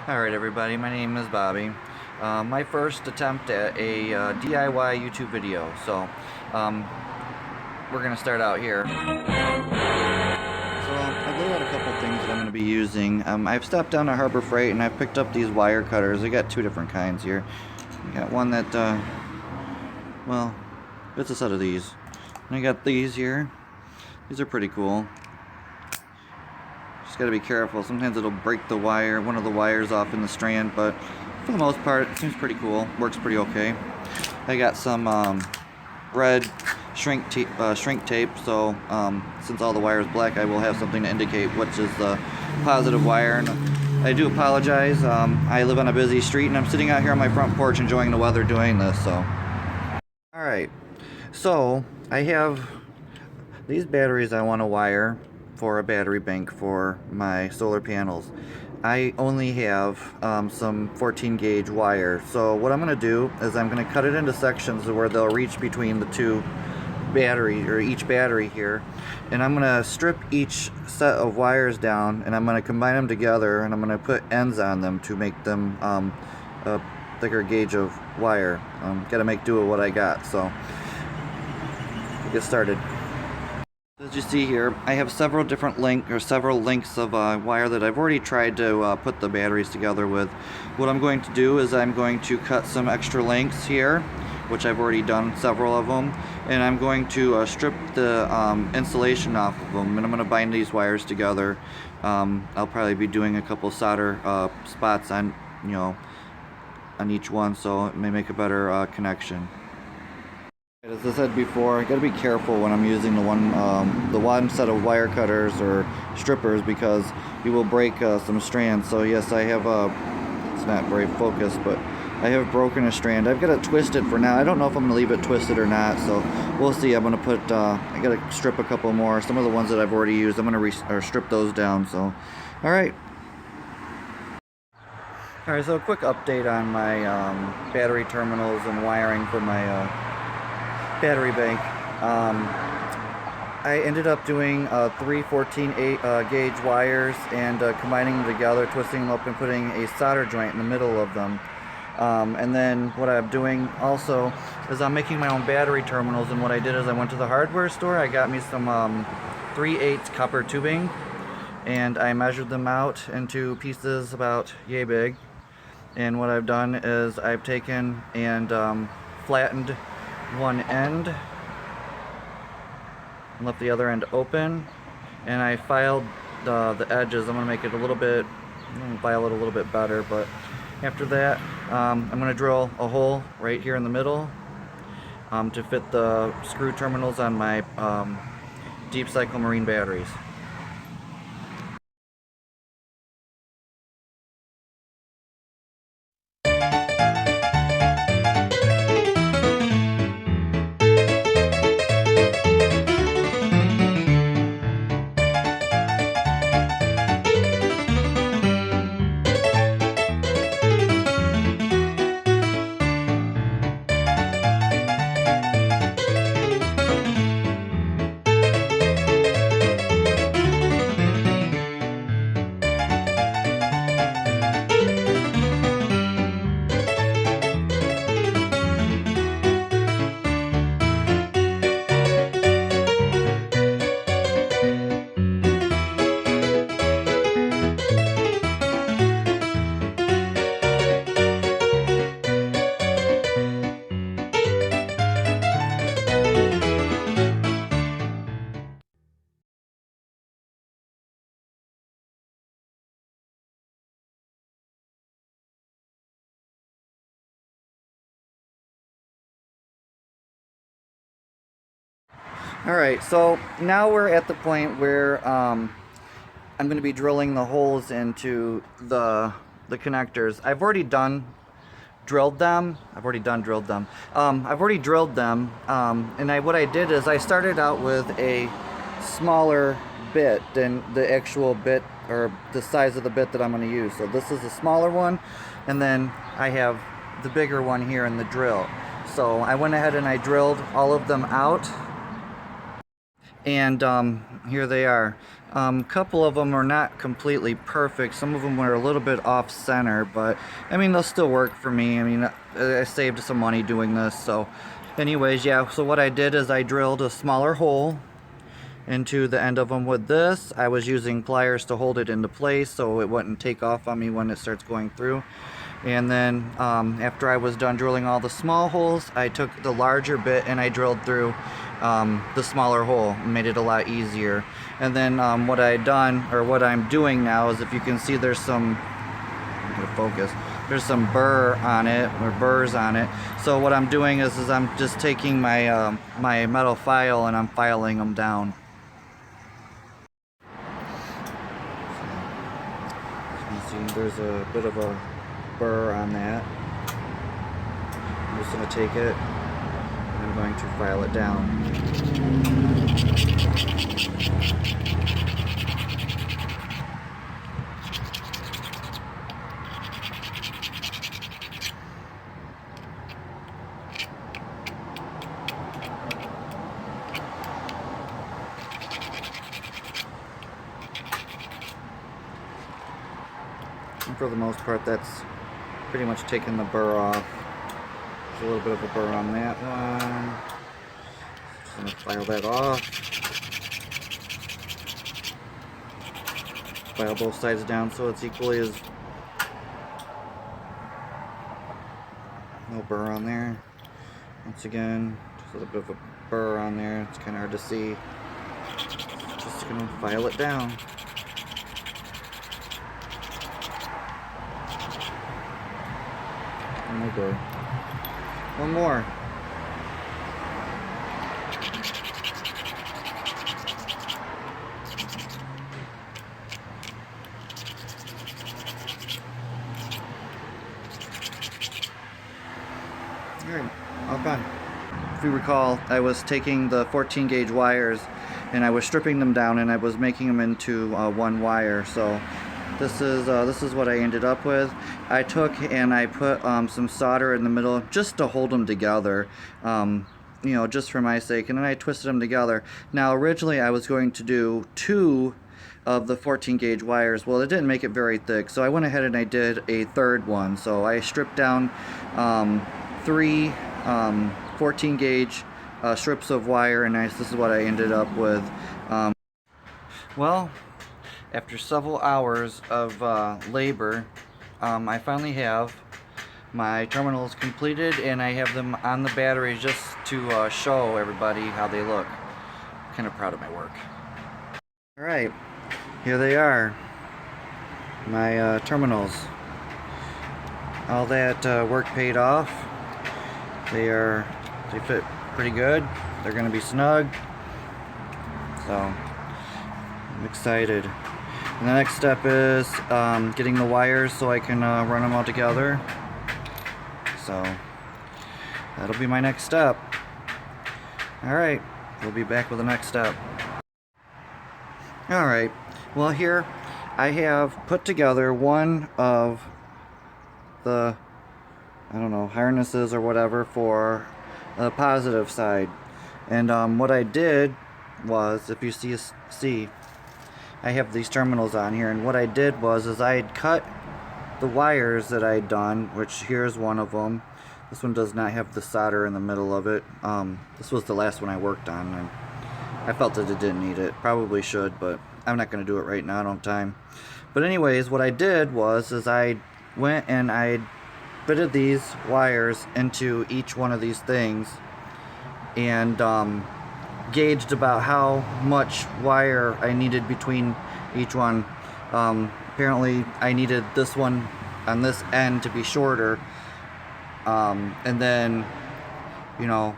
Alright everybody, my name is Bobby. My first attempt at a DIY YouTube video, so we're going to start out here. So I've laid out a couple things that I'm going to be using. I've stopped down to Harbor Freight and I've picked up these wire cutters. I got two different kinds here. I got one that, well, it's a set of these. And I got these here. These are pretty cool. Just gotta be careful. Sometimes it'll break the wire, one of the wires off in the strand, but for the most part, it seems pretty cool. Works pretty okay. I got some red shrink tape, so since all the wire is black, I will have something to indicate which is the positive wire. And I do apologize. I live on a busy street, and I'm sitting out here on my front porch enjoying the weather doing this. So, all right. So I have these batteries I want to wire for a battery bank for my solar panels. I only have some 14 gauge wire, so what I'm going to do is I'm going to cut it into sections where they'll reach between the two batteries, or each battery here, and I'm going to strip each set of wires down, and I'm going to combine them together, and I'm going to put ends on them to make them a thicker gauge of wire. Gotta make do with what I got, so we'll get started. As you see here, I have several different lengths of wire that I've already tried to put the batteries together with. What I'm going to do is I'm going to cut some extra lengths here, which I've already done several of them, and I'm going to strip the insulation off of them, and I'm going to bind these wires together. I'll probably be doing a couple solder spots on, on each one, so it may make a better connection. As I said before, I gotta be careful when I'm using the one set of wire cutters or strippers, because you will break some strands. So yes, I have it's not very focused, but I have broken a strand. I've got it twisted for now. I don't know if I'm gonna leave it twisted or not, so we'll see. I'm gonna put I gotta strip a couple more. Some of the ones that I've already used, I'm gonna strip those down. So, all right. Alright, so a quick update on my battery terminals and wiring for my battery bank. I ended up doing 3 14 gauge wires and combining them together, twisting them up and putting a solder joint in the middle of them. And then what I'm doing also is I'm making my own battery terminals, and what I did is I went to the hardware store, I got me some 3/8 copper tubing, and I measured them out into pieces about yay big. And what I've done is I've taken and flattened one end and left the other end open, and I filed the edges. I'm going to make it a little bit, file it a little bit better, but after that I'm going to drill a hole right here in the middle to fit the screw terminals on my deep cycle marine batteries. Alright, so now we're at the point where I'm going to be drilling the holes into the connectors. I've already drilled them, and what I did is I started out with a smaller bit than the actual bit, or the size of the bit that I'm going to use. So this is a smaller one, and then I have the bigger one here in the drill. So I went ahead and I drilled all of them out. And here they are. A couple of them are not completely perfect. Some of them are a little bit off center, but I mean, they'll still work for me. I mean, I saved some money doing this. So anyways, yeah, so what I did is I drilled a smaller hole into the end of them with this. I was using pliers to hold it into place so it wouldn't take off on me when it starts going through. And then after I was done drilling all the small holes, I took the larger bit and I drilled through the smaller hole and made it a lot easier. And then what I had done, or what I'm doing now, is if you can see there's some, I'm gonna focus, there's some burr on it, or burrs on it. So what I'm doing is I'm just taking my my metal file and I'm filing them down. So you can see there's a bit of a burr on that. I'm just going to take it and I'm going to file it down. And for the most part, that's pretty much taken the burr off. There's a little bit of a burr on that one. Just gonna file that off. File both sides down so it's equally as no burr on there. Once again, just a little bit of a burr on there. It's kind of hard to see. Just gonna file it down. Oh boy. One more. Alright, all done. If you recall, I was taking the 14 gauge wires and I was stripping them down and I was making them into one wire. So this is what I ended up with. I took and I put some solder in the middle just to hold them together, you know, just for my sake, and then I twisted them together. Now originally I was going to do 2 of the 14 gauge wires. Well, it didn't make it very thick, so I went ahead and I did a third one. So I stripped down 3 14 gauge strips of wire, and this is what I ended up with. Well, after several hours of labor, I finally have my terminals completed, and I have them on the battery just to show everybody how they look. I'm kind of proud of my work. Alright, here they are, my terminals. All that work paid off. They fit pretty good. They're going to be snug. So, I'm excited. And the next step is getting the wires so I can run them all together. So that'll be my next step. Alright, we'll be back with the next step. Alright, well here I have put together one of the, I don't know, harnesses or whatever for the positive side. And what I did was, if you see I have these terminals on here, and what I did was I had cut the wires that I'd done, which here's one of them. This one does not have the solder in the middle of it. This was the last one I worked on, and I felt that it didn't need it. Probably should, but I'm not going to do it right now. I don't have time. But anyways, what I did was I went and I fitted these wires into each one of these things, and gauged about how much wire I needed between each one. Apparently I needed this one on this end to be shorter, and then, you know,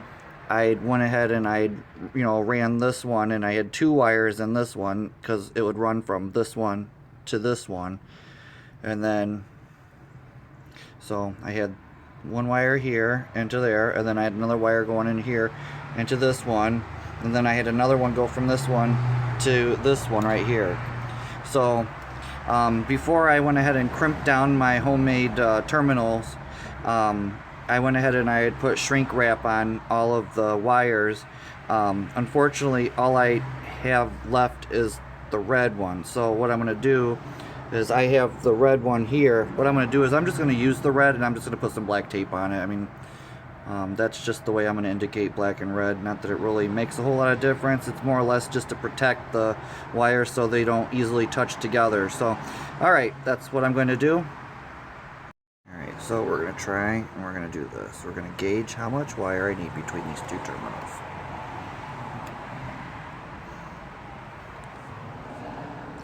I went ahead and I, you know, ran this one, and I had 2 wires in this one because it would run from this one to this one. And then, so I had 1 wire here into there, and then I had another wire going in here into this one, and then I had another one go from this one to this one right here. So before I went ahead and crimped down my homemade terminals, I went ahead and I had put shrink wrap on all of the wires. Unfortunately, all I have left is the red one. So what I'm going to do is I have the red one here. What I'm going to do is I'm just going to use the red and I'm just going to put some black tape on it. I mean, that's just the way I'm going to indicate black and red. Not that it really makes a whole lot of difference. It's more or less just to protect the wires so they don't easily touch together. So, alright, that's what I'm going to do. Alright, so we're going to try and we're going to do this. We're going to gauge how much wire I need between these two terminals.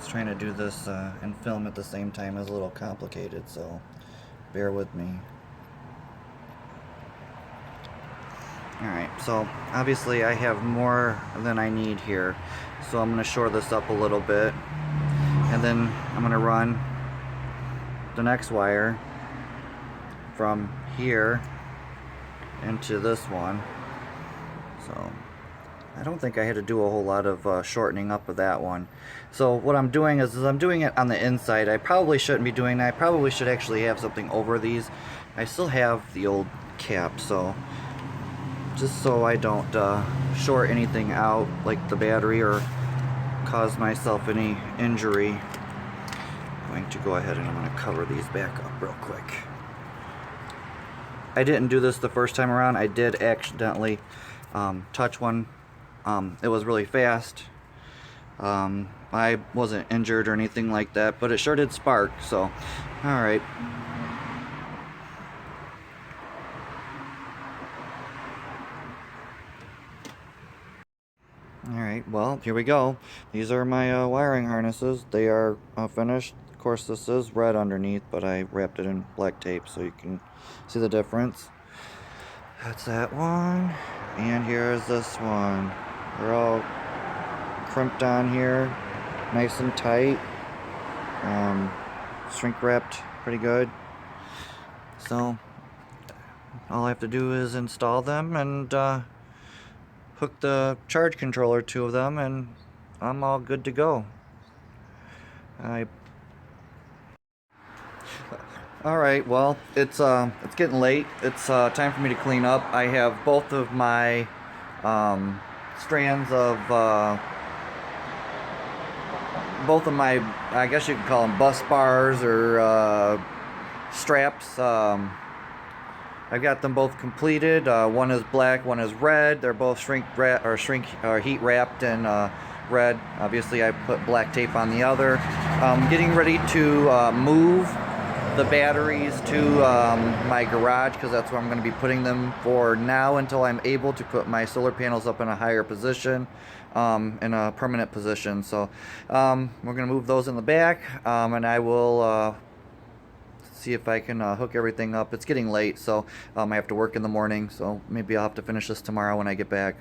Trying to do this and film at the same time is a little complicated, so bear with me. Alright, so obviously I have more than I need here, so I'm going to shore this up a little bit, and then I'm going to run the next wire from here into this one. So I don't think I had to do a whole lot of shortening up of that one. So what I'm doing is I'm doing it on the inside. I probably shouldn't be doing that. I probably should actually have something over these. I still have the old cap, so just so I don't short anything out like the battery or cause myself any injury, I'm going to go ahead and I'm going to cover these back up real quick. I didn't do this the first time around. I did accidentally touch one. It was really fast. I wasn't injured or anything like that, but it sure did spark, so alright. Alright, well, here we go. These are my wiring harnesses. They are finished. Of course, this is red underneath, but I wrapped it in black tape so you can see the difference. That's that one. And here's this one. They're all crimped on here, nice and tight, shrink wrapped pretty good. So all I have to do is install them and hook the charge controller to them, and I'm all good to go. Alright, well, it's getting late. It's time for me to clean up. I have both of my strands of I guess you could call them bus bars or straps. I've got them both completed. One is black, one is red. They're both heat wrapped in red. Obviously I put black tape on the other. Getting ready to move the batteries to my garage, because that's where I'm going to be putting them for now until I'm able to put my solar panels up in a higher position, in a permanent position. So we're going to move those in the back, and I will see if I can hook everything up. It's getting late, so I have to work in the morning, so maybe I'll have to finish this tomorrow when I get back.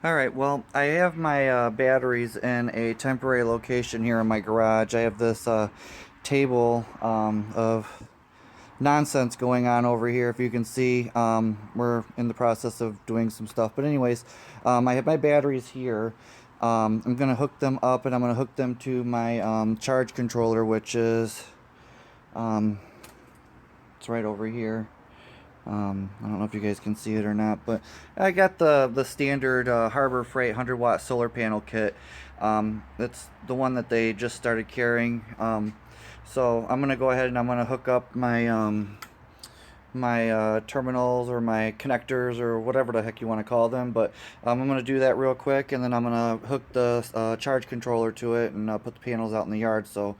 Alright, well, I have my batteries in a temporary location here in my garage. I have this table of nonsense going on over here. If you can see, we're in the process of doing some stuff, but anyways, I have my batteries here. I'm gonna hook them up, and I'm gonna hook them to my charge controller, which is it's right over here. I don't know if you guys can see it or not, but I got the standard Harbor Freight 100 watt solar panel kit. It's the one that they just started carrying. So I'm gonna go ahead and I'm gonna hook up my my terminals or my connectors or whatever the heck you want to call them, but I'm gonna do that real quick, and then I'm gonna hook the charge controller to it and put the panels out in the yard, so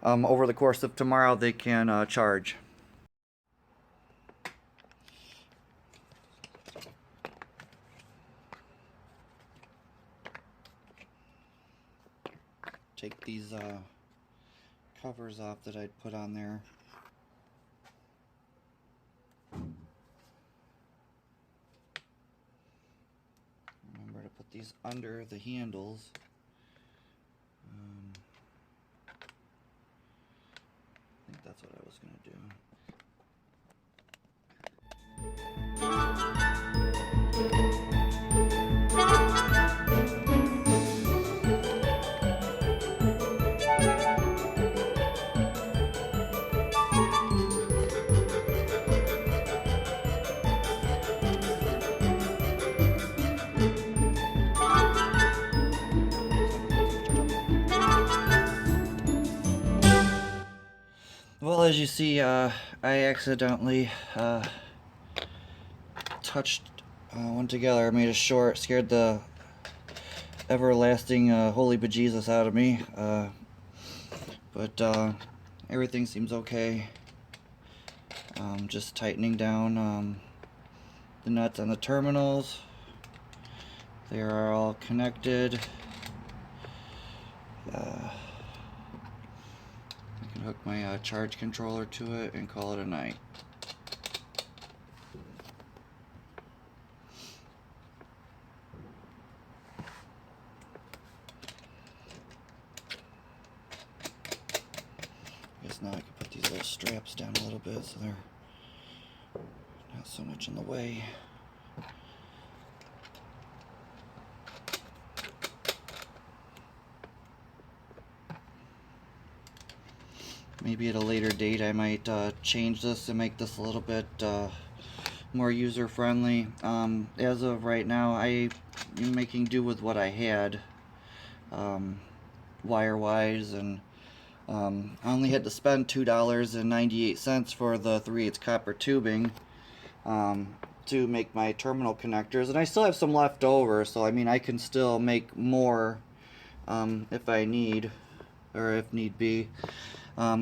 over the course of tomorrow they can charge. Take these covers off that I'd put on there. Remember to put these under the handles. I think that's what I was going to do. Well, as you see, I accidentally touched one together. I made a short, scared the everlasting holy bejesus out of me. But everything seems okay. Just tightening down the nuts on the terminals. They are all connected. I can hook my charge controller to it and call it a night. I guess now I can put these little straps down a little bit so they're not so much in the way. Maybe at a later date I might change this and make this a little bit more user-friendly. As of right now, I am making do with what I had wire-wise, and I only had to spend $2.98 for the 3/8 copper tubing to make my terminal connectors, and I still have some left over, so I mean I can still make more if I need, or if need be.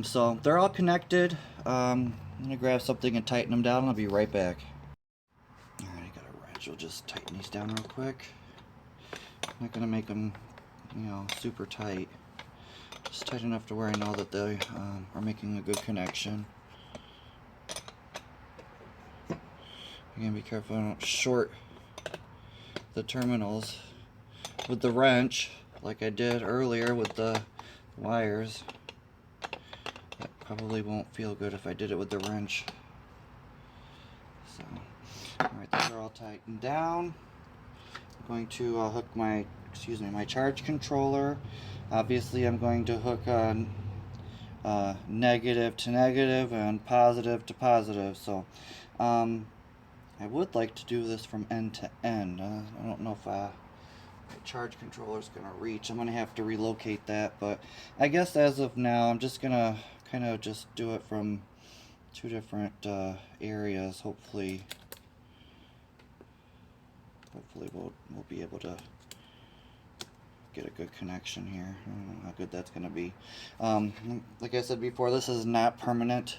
So they're all connected. I'm gonna grab something and tighten them down. I'll be right back. Alright, I got a wrench. We'll just tighten these down real quick. I'm not gonna make them, you know, super tight. Just tight enough to where I know that they are making a good connection. Again, be careful I don't short the terminals with the wrench like I did earlier with the wires. That probably won't feel good if I did it with the wrench. So, alright, those are all tightened down. I'm going to hook my, my charge controller. Obviously, I'm going to hook on negative to negative and positive to positive. So, I would like to do this from end to end. I don't know if my charge controller is going to reach. I'm going to have to relocate that, but I guess as of now, I'm just going to kind of just do it from two different areas. Hopefully we'll be able to get a good connection here. I don't know how good that's going to be. Like I said before, this is not permanent.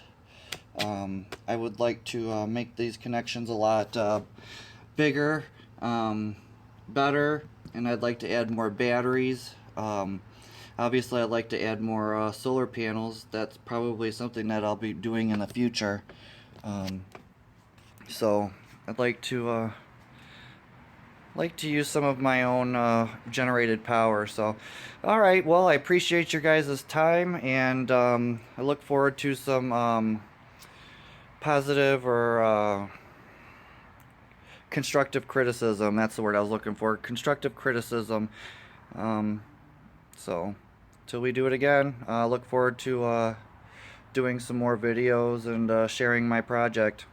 I would like to make these connections a lot bigger, better, and I'd like to add more batteries. Obviously, I'd like to add more solar panels. That's probably something that I'll be doing in the future. So I'd like to use some of my own generated power. So, all right. Well, I appreciate your guys' time, and I look forward to some positive or constructive criticism. That's the word I was looking for. Constructive criticism. So, till we do it again, look forward to doing some more videos and sharing my project.